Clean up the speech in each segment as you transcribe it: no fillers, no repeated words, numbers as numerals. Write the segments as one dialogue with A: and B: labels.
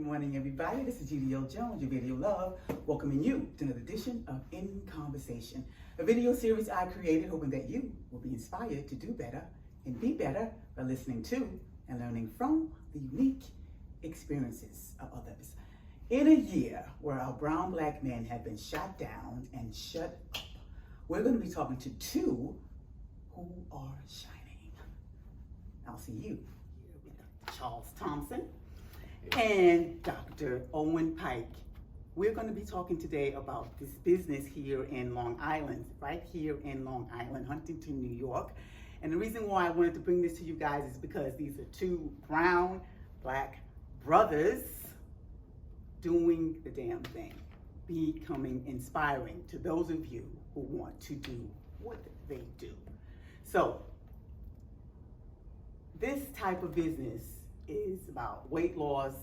A: morning, everybody. This is GDO Jones, your video love, welcoming you to another edition of In Conversation, a video series I created hoping that you will be inspired to do better and be better by listening to and learning from the unique experiences of others. In a year where our brown black men have been shot down and shut up, we're going to be talking to two who are shining. I'll see you here with Charles Thompson and Dr. Owen Pyke. We're going to be talking today about this business here in Long Island, right here in Long Island, Huntington, New York. And the reason why I wanted to bring this to you guys is because these are two brown black brothers doing the damn thing, becoming inspiring to those of you who want to do what they do. So this type of business is about weight loss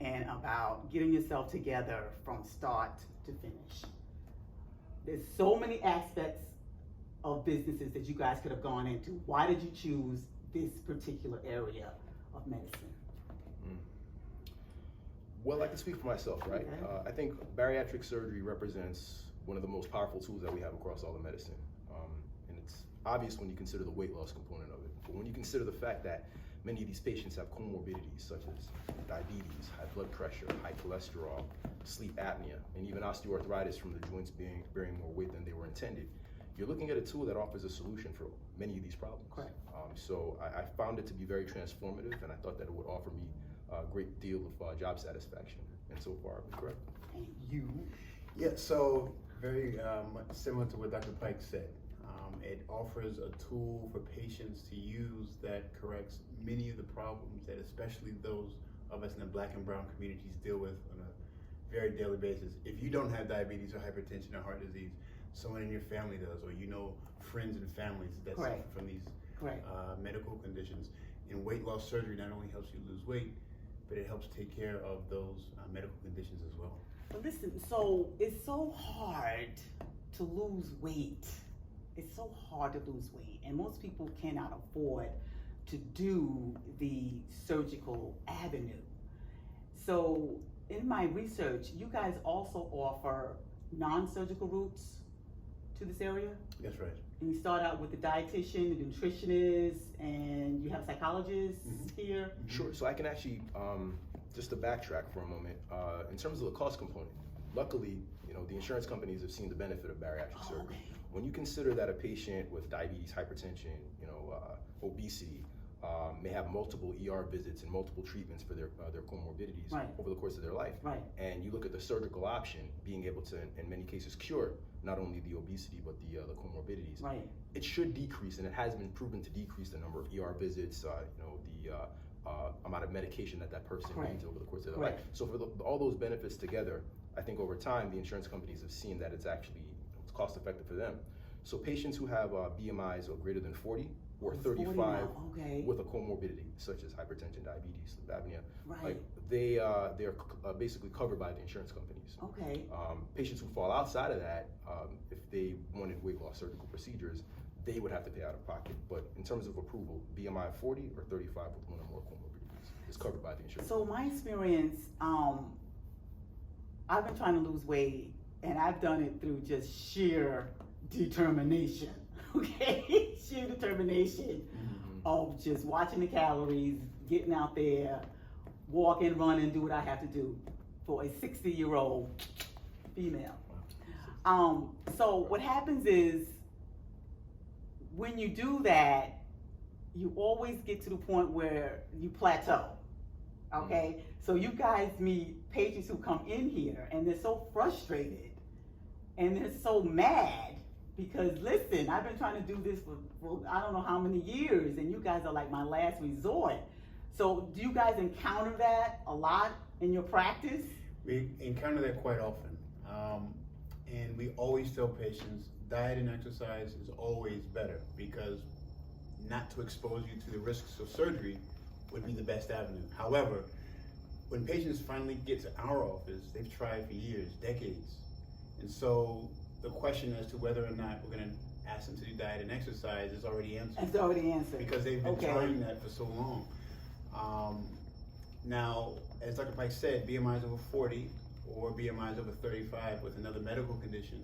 A: and about getting yourself together from start to finish. There's so many aspects of businesses that you guys could have gone into. Why did you choose this particular area of medicine?
B: Well, I can speak for myself, right?
A: Okay.
B: I think bariatric surgery represents one of the most powerful tools that we have across all of medicine. And it's obvious when you consider the weight loss component of it. But when you consider the fact that many of these patients have comorbidities such as diabetes, high blood pressure, high cholesterol, sleep apnea, and even osteoarthritis from the joints bearing more weight than they were intended, you're looking at a tool that offers a solution for many of these problems.
A: Correct.
B: So I found it to be very transformative, and I thought that it would offer me a great deal of job satisfaction, and so far I've been correct.
A: And you?
C: Yeah, so very much similar to what Dr. Pyke said. It offers a tool for patients to use that corrects many of the problems that especially those of us in the black and brown communities deal with on a very daily basis. If you don't have diabetes or hypertension or heart disease, someone in your family does, or you know friends and families that suffer from these medical conditions. And weight loss surgery not only helps you lose weight, but it helps take care of those medical conditions as well.
A: But listen, so it's so hard to lose weight. It's so hard to lose weight, and most people cannot afford to do the surgical avenue. So in my research, you guys also offer non-surgical routes to this area?
C: That's right.
A: And you start out with the dietitian, the nutritionist, and you have psychologists here?
B: Sure, so I can actually, just to backtrack for a moment, in terms of the cost component, luckily, the insurance companies have seen the benefit of bariatric surgery.
A: Okay.
B: When you consider that a patient with diabetes, hypertension, obesity, may have multiple ER visits and multiple treatments for their comorbidities over the course of their life.
A: Right.
B: And you look at the surgical option being able to, in many cases, cure not only the obesity, but the comorbidities.
A: Right.
B: It should decrease, and it has been proven to decrease the number of ER visits, the amount of medication that person needs over the course of their life. So for all those benefits together, I think over time, the insurance companies have seen that it's actually cost effective for them. So patients who have BMIs of greater than 40 or 35 with a comorbidity such as hypertension, diabetes, sleep apnea, like they're basically covered by the insurance companies.
A: Okay.
B: Patients who fall outside of that, if they wanted weight loss surgical procedures, they would have to pay out of pocket. But in terms of approval, BMI 40 or 35 with one or more comorbidities is covered by the insurance.
A: So my experience, I've been trying to lose weight, and I've done it through just sheer determination, okay? Sheer determination of just watching the calories, getting out there, walking, running, do what I have to do for a 60-year-old female. So what happens is, when you do that, you always get to the point where you plateau, okay? So you guys meet patients who come in here and they're so frustrated and they're so mad because, listen, I've been trying to do this for I don't know how many years, and you guys are like my last resort. So do you guys encounter that a lot in your practice?
C: We encounter that quite often. And we always tell patients diet and exercise is always better, because not to expose you to the risks of surgery would be the best avenue. However, when patients finally get to our office, they've tried for years, decades. And so the question as to whether or not we're going to ask them to do diet and exercise is already answered.
A: It's already answered.
C: Because they've been trying that for so long. Now, as Dr. Pyke said, BMIs over 40 or BMIs over 35 with another medical condition,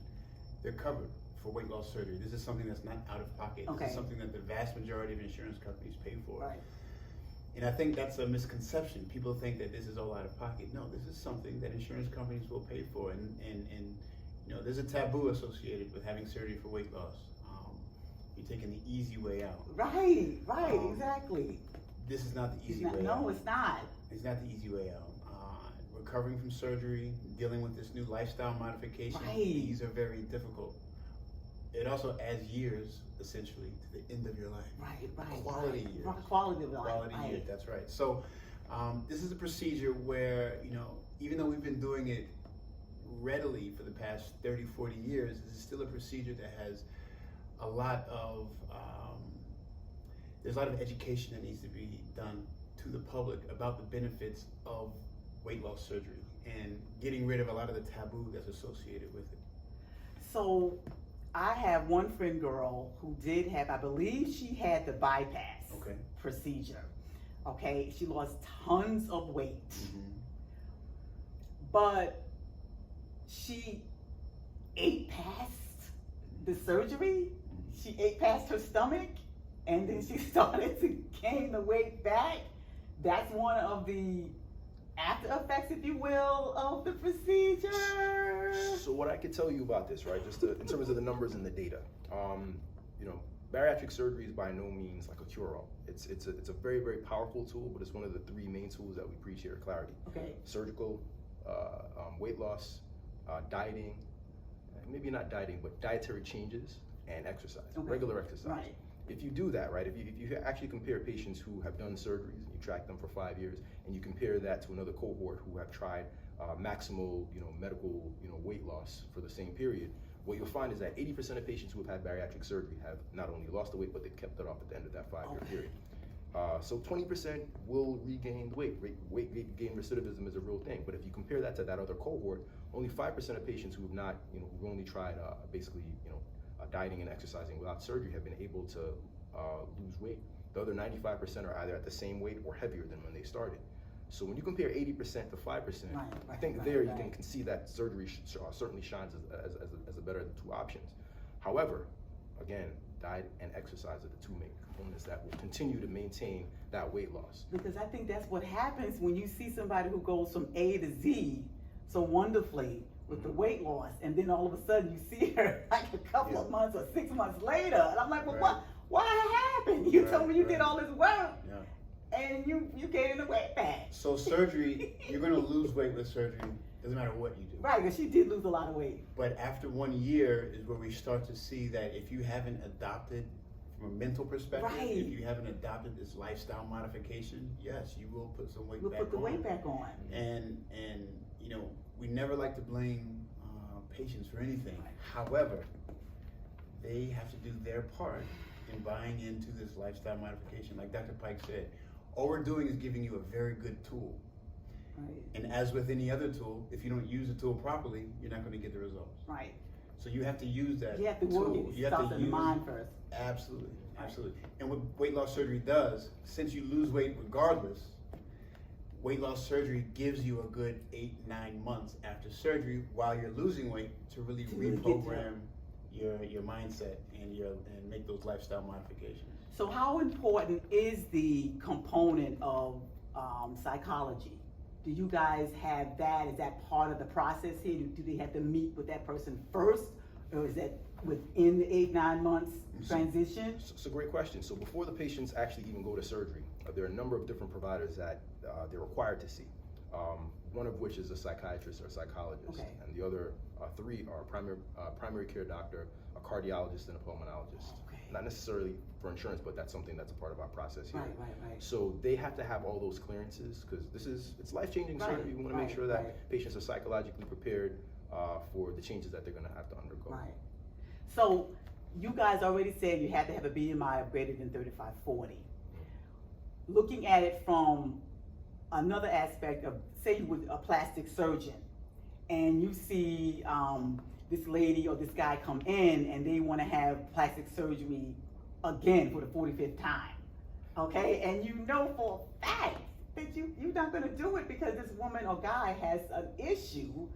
C: they're covered for weight loss surgery. This is something that's not out of pocket.
A: Okay.
C: This is something that the vast majority of insurance companies pay for.
A: Right.
C: And I think that's a misconception. People think that this is all out of pocket. No, this is something that insurance companies will pay for. And you know, there's a taboo associated with having surgery for weight loss. You're taking the easy way out.
A: Right, exactly.
C: This is not the easy way out.
A: No, it's not.
C: It's not the easy way out. Recovering from surgery, dealing with this new lifestyle modification, these are very difficult. It also adds years, essentially, to the end of your life.
A: Right.
C: Quality years.
A: Quality of life.
C: Quality years, that's right. So this is a procedure where, you know, even though we've been doing it readily for the past 30, 40 years, this is still a procedure that has a lot of, there's a lot of education that needs to be done to the public about the benefits of weight loss surgery and getting rid of a lot of the taboo that's associated with it.
A: So I have one friend girl who did have, I believe she had the bypass procedure. Okay, she lost tons of weight. But she ate past the surgery. She ate past her stomach, and then she started to gain the weight back. That's one of the after effects, if you will, of the procedure.
B: So what I could tell you about this, right, just in terms of the numbers and the data, you know, bariatric surgery is by no means like a cure-all. It's a very, very powerful tool, but it's one of the three main tools that we preach here at Clarity.
A: Okay.
B: Surgical, weight loss, dieting, maybe not dieting, but dietary changes and exercise, regular exercise.
A: Right.
B: If you do that, right, if you actually compare patients who have done surgeries and you track them for 5 years, and you compare that to another cohort who have tried maximal, you know, medical, you know, weight loss for the same period, what you'll find is that 80% of patients who have had bariatric surgery have not only lost the weight, but they've kept it off at the end of that 5-year period. So 20% will regain the weight. Weight gain recidivism is a real thing, but if you compare that to that other cohort, only 5% of patients who have not, you know, who've only tried basically, you know, dieting and exercising without surgery have been able to lose weight. The other 95% are either at the same weight or heavier than when they started. So when you compare 80% to 5%, I think you can see that surgery certainly shines as a better of the two options. However, again, diet and exercise are the two main components that will continue to maintain that weight loss.
A: Because I think that's what happens when you see somebody who goes from A to Z so wonderfully with the weight loss, and then all of a sudden you see her like a couple of months or 6 months later, and I'm like, well, what happened? You told me you did all this work, and you gained the weight back.
C: So surgery, you're going to lose weight with surgery, doesn't matter what you do.
A: Right, because she did lose a lot of weight.
C: But after 1 year is where we start to see that if you haven't adopted, from a mental perspective, if you haven't adopted this lifestyle modification, yes, you will put some weight back on.
A: We'll put the weight back on.
C: And you know, we never like to blame patients for anything. However, they have to do their part in buying into this lifestyle modification. Like Dr. Pyke said, all we're doing is giving you a very good tool.
A: Right.
C: And as with any other tool, if you don't use the tool properly, you're not going to get the results.
A: Right.
C: So you have to use that
A: You have to
C: tool.
A: work it. Starts in the mind first.
C: Absolutely, absolutely. And what weight loss surgery does, since you lose weight regardless, weight loss surgery gives you a good 8-9 months after surgery while you're losing weight to really reprogram your mindset and make those lifestyle modifications.
A: So how important is the component of psychology? Do you guys have that? Is that part of the process here? Do they have to meet with that person first, or is that within the 8-9 months transition?
B: It's a great question. So before the patients actually even go to surgery, there are a number of different providers that they're required to see. One of which is a psychiatrist or a psychologist, and the other 3 are primary care doctor, a cardiologist, and a pulmonologist. Not necessarily for insurance, but that's something that's a part of our process here.
A: Right.
B: So they have to have all those clearances because it's life-changing surgery. We want to make sure that patients are psychologically prepared for the changes that they're going to have to undergo.
A: Right. So you guys already said you had to have a BMI of greater than 35-40. Looking at it from another aspect of, say you were a plastic surgeon, and you see this lady or this guy come in and they want to have plastic surgery again for the 45th time, okay? And you know for a fact that you're not going to do it because this woman or guy has an issue,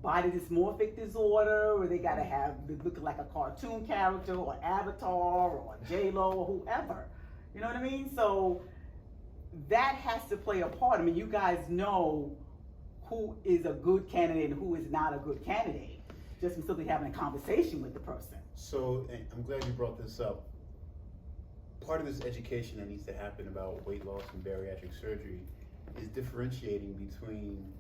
A: body dysmorphic disorder, or they got to have look like a cartoon character or Avatar or J-Lo or whoever. You know what I mean? So that has to play a part. I mean, you guys know who is a good candidate and who is not a good candidate just from simply having a conversation with the person.
C: So, and I'm glad you brought this up. Part of this education that needs to happen about weight loss and bariatric surgery is differentiating between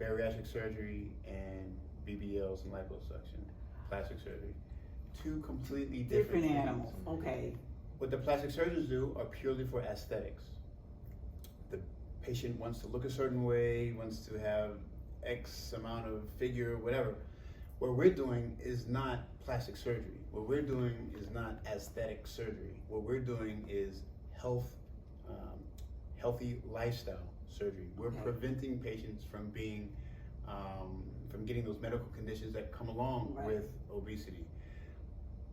C: bariatric surgery and BBLs and liposuction, plastic surgery. Two completely different
A: animals. Okay.
C: What the plastic surgeons do are purely for aesthetics. The patient wants to look a certain way, wants to have X amount of figure, whatever. What we're doing is not plastic surgery. What we're doing is not aesthetic surgery. What we're doing is healthy lifestyle surgery. We're preventing patients from being, from getting those medical conditions that come along with obesity.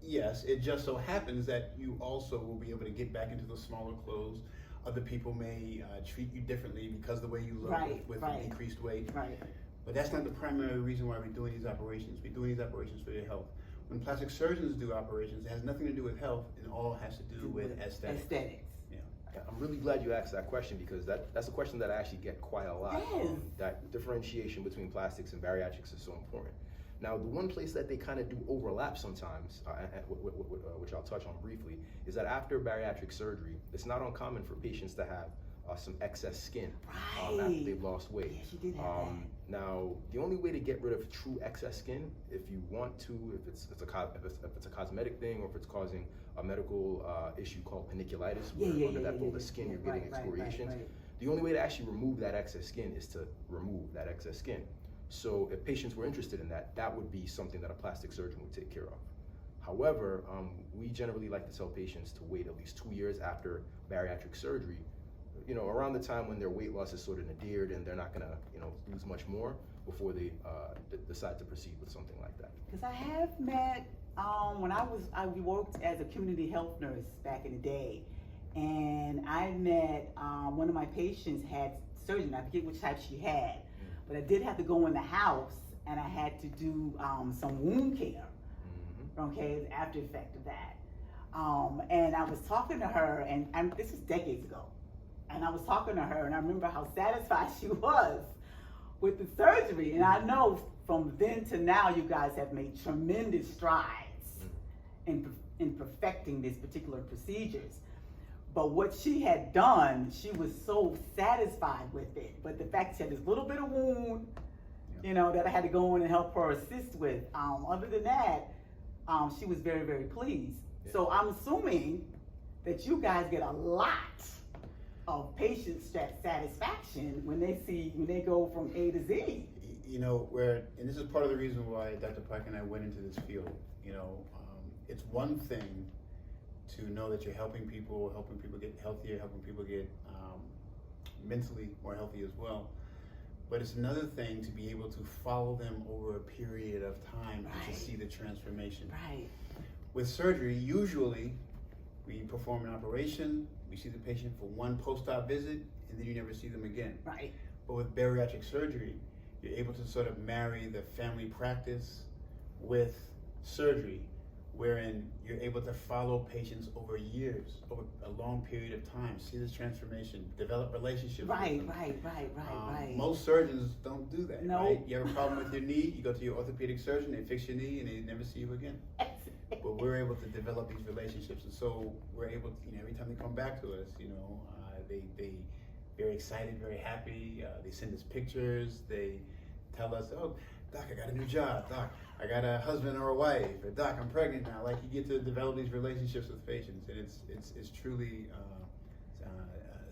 C: Yes, it just so happens that you also will be able to get back into those smaller clothes. Other people may treat you differently because of the way you look with decreased weight. But that's not the primary reason why we're doing these operations. We're doing these operations for your health. When plastic surgeons do operations, it has nothing to do with health. It all has to do with aesthetics.
B: Yeah, I'm really glad you asked that question because that's a question that I actually get quite a lot. That differentiation between plastics and bariatrics is so important. Now, the one place that they kind of do overlap sometimes, which I'll touch on briefly, is that after bariatric surgery, it's not uncommon for patients to have some excess skin after they've lost weight.
A: Yes, you did have that.
B: Now, the only way to get rid of true excess skin, if you want to, if it's a cosmetic thing or if it's causing a medical issue called panniculitis, where under that fold of skin you're getting excoriations, the only way to actually remove that excess skin is to remove that excess skin. So if patients were interested in that, that would be something that a plastic surgeon would take care of. However, we generally like to tell patients to wait at least 2 years after bariatric surgery, you know, around the time when their weight loss is sort of nadired and they're not gonna, you know, lose much more before they decide to proceed with something like that.
A: Because I have met, when I worked as a community health nurse back in the day, and I met one of my patients had surgery, and I forget which type she had, but I did have to go in the house and I had to do some wound care, okay, the after effect of that. And I was talking to her, and this was decades ago, and I was talking to her, and I remember how satisfied she was with the surgery. And I know from then to now, you guys have made tremendous strides in perfecting these particular procedures. But what she had done, she was so satisfied with it. But the fact she had this little bit of wound, you know, that I had to go in and help her assist with. Other than that, she was very, very pleased. Yeah. So I'm assuming that you guys get a lot of patient satisfaction when they go from A to Z.
C: You know, and this is part of the reason why Dr. Pyke and I went into this field. You know, it's one thing to know that you're helping people get healthier, helping people get mentally more healthy as well. But it's another thing to be able to follow them over a period of time and to see the transformation. With surgery, usually we perform an operation, we see the patient for one post-op visit, and then you never see them again. But with bariatric surgery, you're able to sort of marry the family practice with surgery, wherein you're able to follow patients over years, over a long period of time, see this transformation, develop relationships with them. Most surgeons don't do that, right? You have a problem with your knee, you go to your orthopedic surgeon, they fix your knee, and they never see you again. But we're able to develop these relationships, and so we're able to, you know, every time they come back to us, you know, they very excited, very happy, they send us pictures, they tell us, oh, Doc, I got a new job, Doc, I got a husband or a wife, or Doc, I'm pregnant now. Like, you get to develop these relationships with patients, and it's truly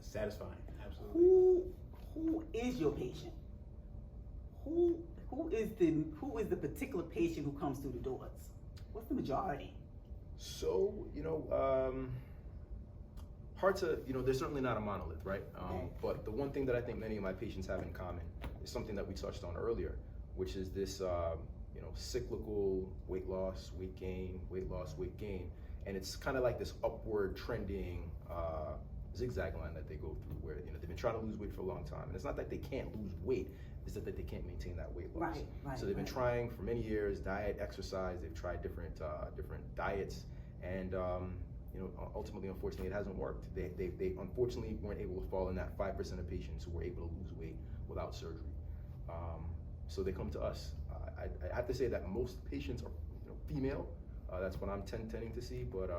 C: satisfying. Absolutely.
A: Who is your patient? Who is the particular patient who comes through the doors? What's the majority?
B: So, you know, hard to, you know, there's certainly not a monolith, right? But the one thing that I think many of my patients have in common is something that we touched on earlier, which is this, you know, cyclical weight loss, weight gain, weight loss, weight gain. And it's kind of like this upward trending zigzag line that they go through where, you know, they've been trying to lose weight for a long time. And it's not that they can't lose weight, it's that they can't maintain that weight loss.
A: Right,
B: so they've been trying for many years, diet, exercise, they've tried different diets, and you know, ultimately, unfortunately, it hasn't worked. They unfortunately weren't able to fall in that 5% of patients who were able to lose weight without surgery. So they come to us. I have to say that most patients are, you know, female. That's what I'm tending to see, but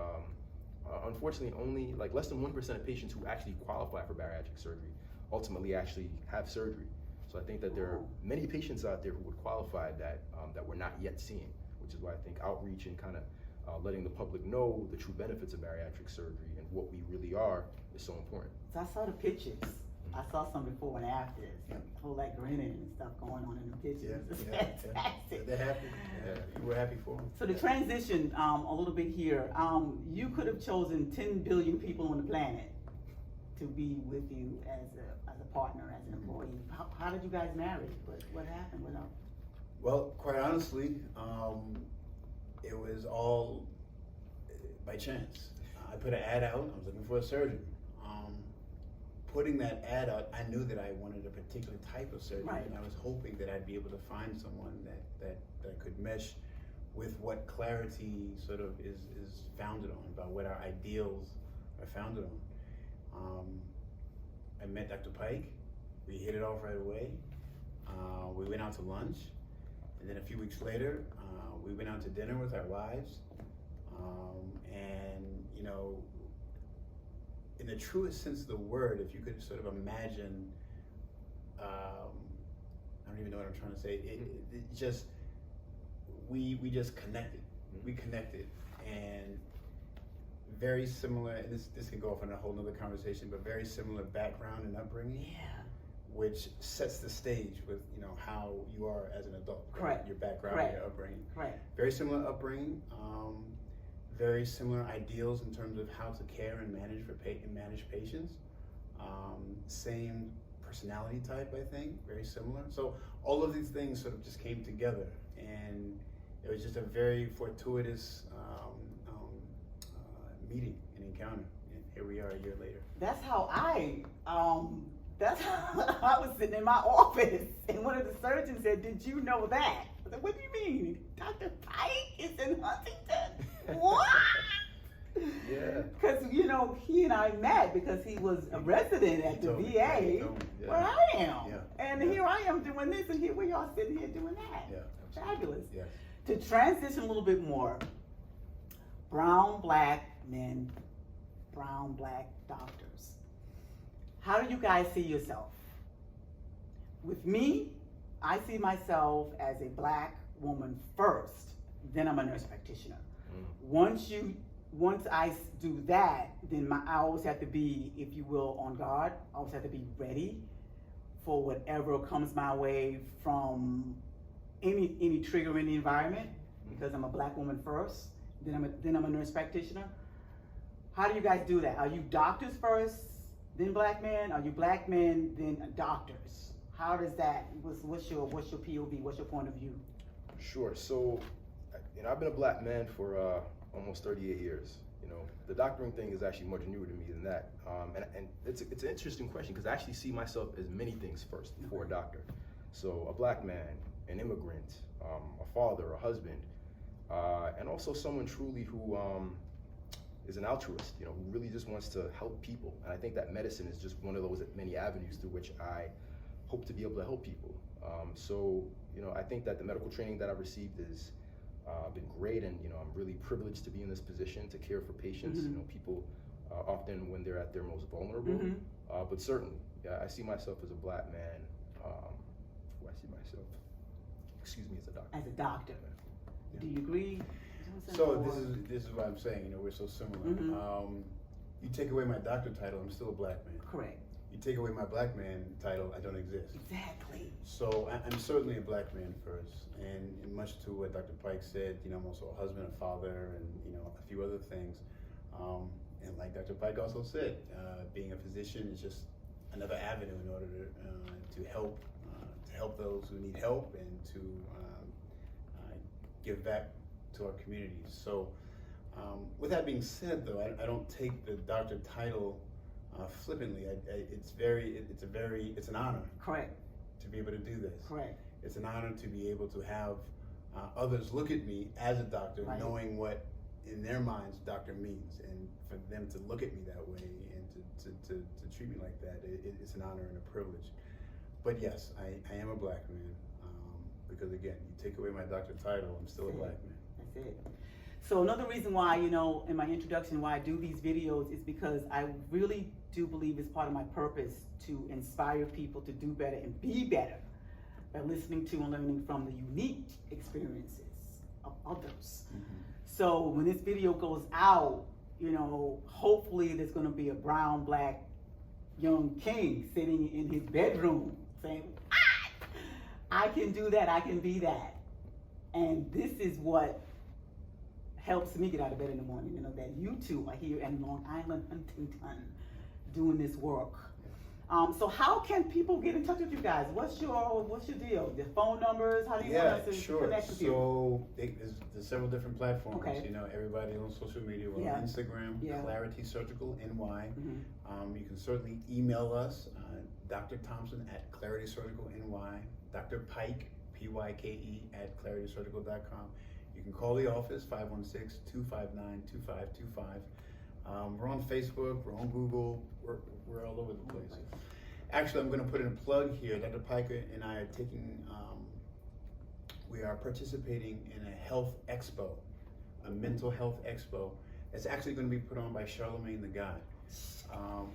B: unfortunately, only like less than 1% of patients who actually qualify for bariatric surgery ultimately actually have surgery. So I think that there are many patients out there who would qualify that we're not yet seeing, which is why I think outreach and kind of letting the public know the true benefits of bariatric surgery and what we really are is so important.
A: So I saw the pictures. I saw some before and after. Whole like grinning and stuff going on in the pictures. It's fantastic.
C: They're happy. We're happy for them.
A: So the transition, a little bit here. You could have chosen 10 billion people on the planet to be with you as a partner, as an employee. How did you guys marry? What happened?
C: Well, quite honestly, it was all by chance. I put an ad out. I was looking for a surgeon. Putting that ad out, I knew that I wanted a particular type of surgery, and I was hoping that I'd be able to find someone that could mesh with what clarity sort of is founded on, about what our ideals are founded on. I met Dr. Pyke. We hit it off right away. We went out to lunch, and then a few weeks later, we went out to dinner with our wives. And you know, in the truest sense of the word, if you could sort of imagine, I don't even know what I'm trying to say. It just, we just connected. We connected, and very similar. And this can go off on a whole nother conversation, but very similar background and upbringing.
A: Yeah.
C: Which sets the stage with, you know, how you are as an adult. Right?
A: Correct.
C: Your background,
A: Correct.
C: Your upbringing.
A: Right.
C: Very similar upbringing. Very similar ideals in terms of how to care and manage patients. Same personality type, I think, very similar. So all of these things sort of just came together, and it was just a very fortuitous meeting and encounter. And here we are a year later.
A: That's how I was sitting in my office, and one of the surgeons said, "Did you know that?" I said, "What do you mean? Dr. Pyke is in Huntington?" What?
B: Yeah.
A: Because, you know, he and I met because he was a resident at the VA where I am.
C: Yeah.
A: And here I am doing this, and here we are sitting here doing that.
C: Yeah.
A: Fabulous.
C: Yes.
A: To transition a little bit more, brown, black men, brown, black doctors. How do you guys see yourself? With me, I see myself as a black woman first, then I'm a nurse practitioner. Once I do that, then I always have to be, if you will, on guard. I always have to be ready for whatever comes my way from any trigger in the environment, because I'm a black woman first, then I'm a nurse practitioner. How do you guys do that? Are you doctors first, then black men? Are you black men, then doctors? How does that? What's your POV? What's your point of view?
B: Sure. So, you know, I've been a black man for almost 38 years. You know, the doctoring thing is actually much newer to me than that. And it's an interesting question, because I actually see myself as many things first before a doctor. So a black man, an immigrant, a father, a husband, and also someone truly who is an altruist, you know, who really just wants to help people. And I think that medicine is just one of those many avenues through which I hope to be able to help people. So, you know, I think that the medical training that I've received has been great, and, you know, I'm really privileged to be in this position to care for patients. You know, people often when they're at their most vulnerable. But certainly, yeah, I see myself as a black man. Who I see myself, excuse me, as a doctor.
A: As a doctor.
C: Yeah.
A: Do you agree?
C: So this is what I'm saying. You know, we're so similar. You take away my doctor title, I'm still a black man.
A: Correct.
C: You take away my black man title, I don't exist.
A: Exactly.
C: So I'm certainly a black man first, and much to what Dr. Pyke said, you know, I'm also a husband, a father, and, you know, a few other things. And like Dr. Pyke also said, being a physician is just another avenue in order to help those who need help, and to give back to our communities. So with that being said, though, I don't take the doctor title flippantly. It's an honor
A: Correct.
C: to be able to do this.
A: Correct.
C: It's an honor to be able to have others look at me as a doctor,
A: Right.
C: knowing what in their minds doctor means, and for them to look at me that way and to treat me like that, it's an honor and a privilege. But yes, I am a black man, because again, you take away my doctor title, I'm still a black man.
A: That's it. So another reason why, in my introduction, why I do these videos is because I really do believe it's part of my purpose to inspire people to do better and be better by listening to and learning from the unique experiences of others.
C: Mm-hmm.
A: So when this video goes out, hopefully there's gonna be a brown, black, young king sitting in his bedroom saying, I can do that, I can be that. And this is what helps me get out of bed in the morning, that you two are here in Long Island, Huntington, doing this work. So how can people get in touch with you guys? What's your deal? The phone numbers? How do you want us to connect with you?
C: So there's several different platforms.
A: Okay.
C: Everybody on social media. We're on Instagram, Clarity Surgical NY.
A: Mm-hmm.
C: You can certainly email us, Dr. Thompson at Clarity Surgical NY, Dr. Pyke, Pyke at claritysurgical.com. You can call the office, 516-259-2525. We're on Facebook, we're on Google, we're all over the place. Actually, I'm going to put in a plug here. Dr. Pyke and I are we are participating in a health expo, a mental health expo. It's actually going to be put on by Charlemagne the God,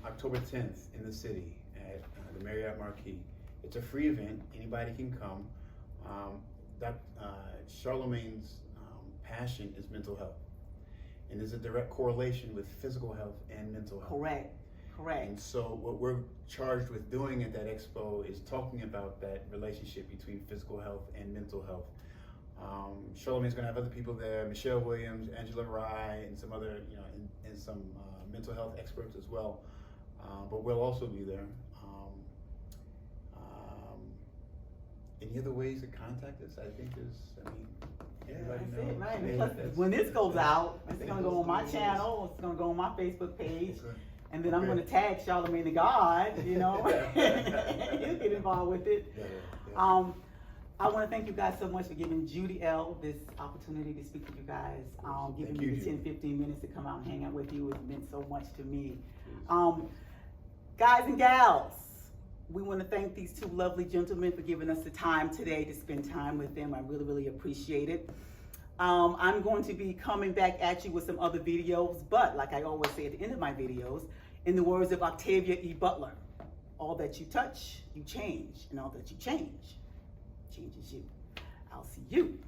C: October 10th in the city at the Marriott Marquis. It's a free event, anybody can come. Charlemagne's passion is mental health. And there's a direct correlation with physical health and mental health.
A: Correct.
C: And so what we're charged with doing at that expo is talking about that relationship between physical health and mental health. Charlemagne's gonna have other people there, Michelle Williams, Angela Rye, and some other, and some mental health experts as well. But we'll also be there. Any other ways to contact us? I think everybody
A: That's it,
C: knows.
A: right?
C: Yeah,
A: Because when this goes out, it's gonna go on my channel, it's gonna go on my Facebook page, and then I'm gonna tag Charlemagne the God, He'll get involved with it.
C: Yeah.
A: I wanna thank you guys so much for giving Judy L this opportunity to speak to you guys, giving me the 10-15 minutes to come out and hang out with you. It meant so much to me. Guys and gals, we want to thank these two lovely gentlemen for giving us the time today to spend time with them. I really, really appreciate it. I'm going to be coming back at you with some other videos, but like I always say at the end of my videos, in the words of Octavia E. Butler, all that you touch, you change, and all that you change, changes you. I'll see you